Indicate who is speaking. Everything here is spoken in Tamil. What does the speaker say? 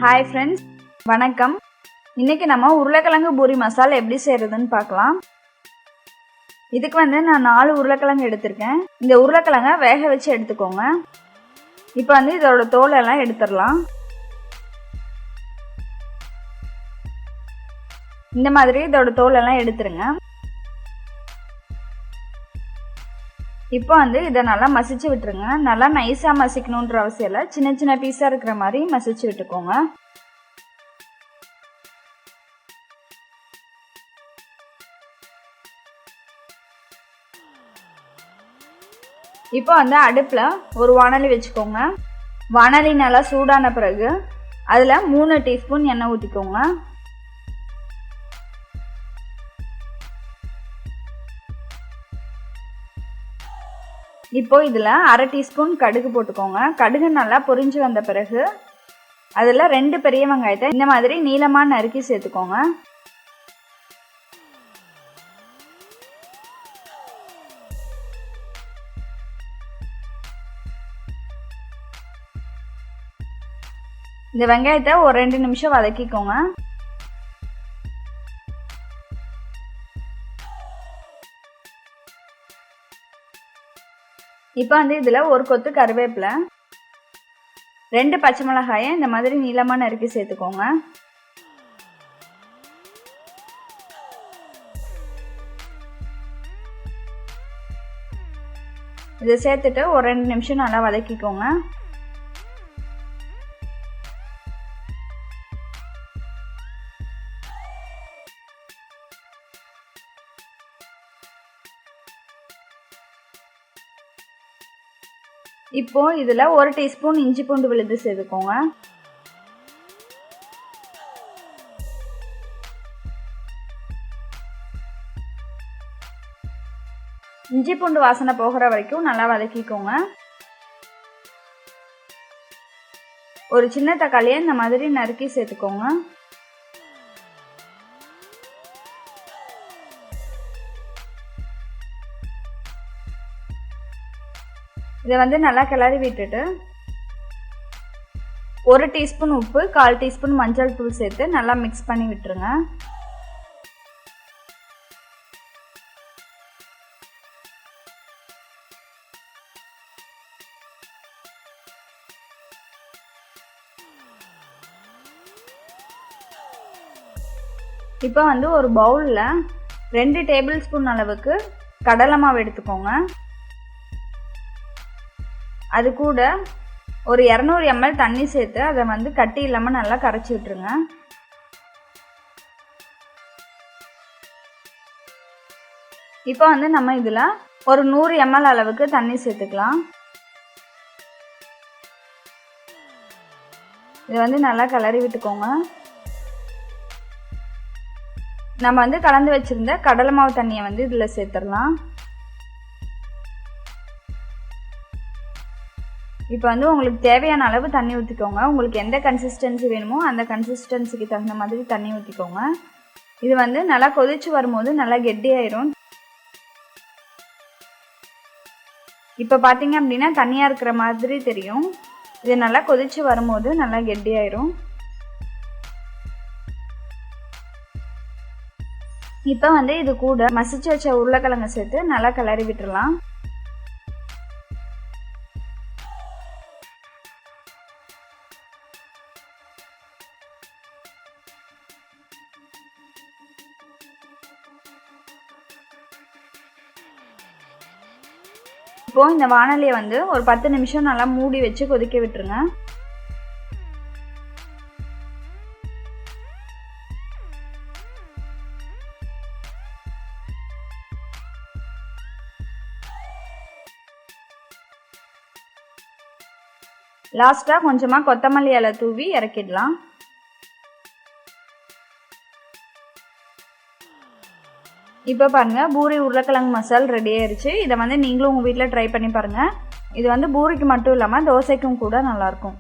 Speaker 1: ஹாய் ஃப்ரெண்ட்ஸ், வணக்கம். இன்றைக்கி நம்ம உருளைக்கிழங்கு பூரி மசாலா எப்படி செய்கிறதுன்னு பார்க்கலாம். இதுக்கு நான் 4 உருளைக்கிழங்கு எடுத்திருக்கேன். இந்த உருளைக்கிழங்கை வேக வச்சு எடுத்துக்கோங்க. இப்போ இதோட தோலெல்லாம் எடுத்துடலாம். இந்த மாதிரி இதோட தோலெல்லாம் எடுத்துருங்க. இப்போ இதை நல்லா மசிச்சு விட்டுருங்க. நல்லா நைஸாக மசிக்கணுன்ற அவசியம் இல்லை, சின்ன சின்ன பீஸாக இருக்கிற மாதிரி மசிச்சு விட்டுக்கோங்க. இப்போ அடுப்பில் ஒரு வாணலி வச்சுக்கோங்க. வாணலி நல்லா சூடான பிறகு அதில் 3 டீஸ்பூன் எண்ணெய் ஊற்றிக்கோங்க. இப்போ இதில் 1/2 டீஸ்பூன் கடுகு போட்டுக்கோங்க. கடுகு நல்லா பொரிஞ்சு வந்த பிறகு அதில் 2 பெரிய வெங்காயத்தை இந்த மாதிரி நீளமாக நறுக்கி சேர்த்துக்கோங்க. இந்த வெங்காயத்தை ஒரு 2 நிமிஷம் வதக்கிக்கோங்க. இப்போ இதில் ஒரு கொத்து கருவேப்பிலை, 2 பச்சை மிளகாயை இந்த மாதிரி நீளமாக நறுக்கி சேர்த்துக்கோங்க. இதை சேர்த்துட்டு ஒரு 2 நிமிஷம் நல்லா வதக்கிக்கோங்க. இப்போ இதில் 1 டீஸ்பூன் இஞ்சி பூண்டு விழுது சேர்த்துக்கோங்க. இஞ்சி பூண்டு வாசனை போகிற வரைக்கும் நல்லா வதக்கிக்கோங்க. ஒரு சின்ன தக்காளியை இந்த மாதிரி நறுக்கி சேர்த்துக்கோங்க. இதை நல்லா கிளறி விட்டுட்டு 1 டீஸ்பூன் உப்பு, 1/4 டீஸ்பூன் மஞ்சள் தூள் சேர்த்து நல்லா மிக்ஸ் பண்ணி விட்டுருங்க. இப்போ ஒரு பவுலில் 2 டேபிள் ஸ்பூன் அளவுக்கு கடலை மாவு எடுத்துக்கோங்க. அது கூட ஒரு 200 ml தண்ணி சேர்த்து அதை கட்டி இல்லாமல் நல்லா கரைச்சி விட்டுருங்க. இப்போ நம்ம இதில் ஒரு 100 ml அளவுக்கு தண்ணி சேர்த்துக்கலாம். இது நல்லா கிளறி விட்டுக்கோங்க. நம்ம கலந்து வச்சிருந்த கடலை மாவு தண்ணியை இதில் சேர்த்துடலாம். இப்போ உங்களுக்கு தேவையான அளவு தண்ணி ஊற்றிக்கோங்க. உங்களுக்கு எந்த கன்சிஸ்டன்சி வேணுமோ அந்த கன்சிஸ்டன்சிக்கு தகுந்த மாதிரி தண்ணி ஊற்றிக்கோங்க. இது நல்லா கொதிச்சு வரும்போது நல்லா கெட்டியாயிரும். இப்போ பார்த்தீங்க அப்படின்னா தண்ணியாக இருக்கிற மாதிரி தெரியும். இது நல்லா கொதிச்சு வரும்போது நல்லா கெட்டியாயிரும். இப்போ இது கூட மசிச்சு வச்ச உருளைக்கிழங்கு சேர்த்து நல்லா கிளறி விட்டுடலாம். இப்போ இந்த வாணலியை ஒரு 10 நிமிஷம் நல்லா மூடி வச்சு கொதிக்க விட்டுருங்க. லாஸ்ட்டாக கொஞ்சமாக கொத்தமல்லி இலை தூவி இறக்கிடலாம். இப்போ பாருங்கள், பூரி உருளைக்கிழங்கு மசால் ரெடி ஆயிடுச்சு. இதை நீங்களும் உங்கள் வீட்டில் ட்ரை பண்ணி பாருங்கள். இது பூரிக்கு மட்டும் இல்லாமல் தோசைக்கும் கூட நல்லாயிருக்கும்.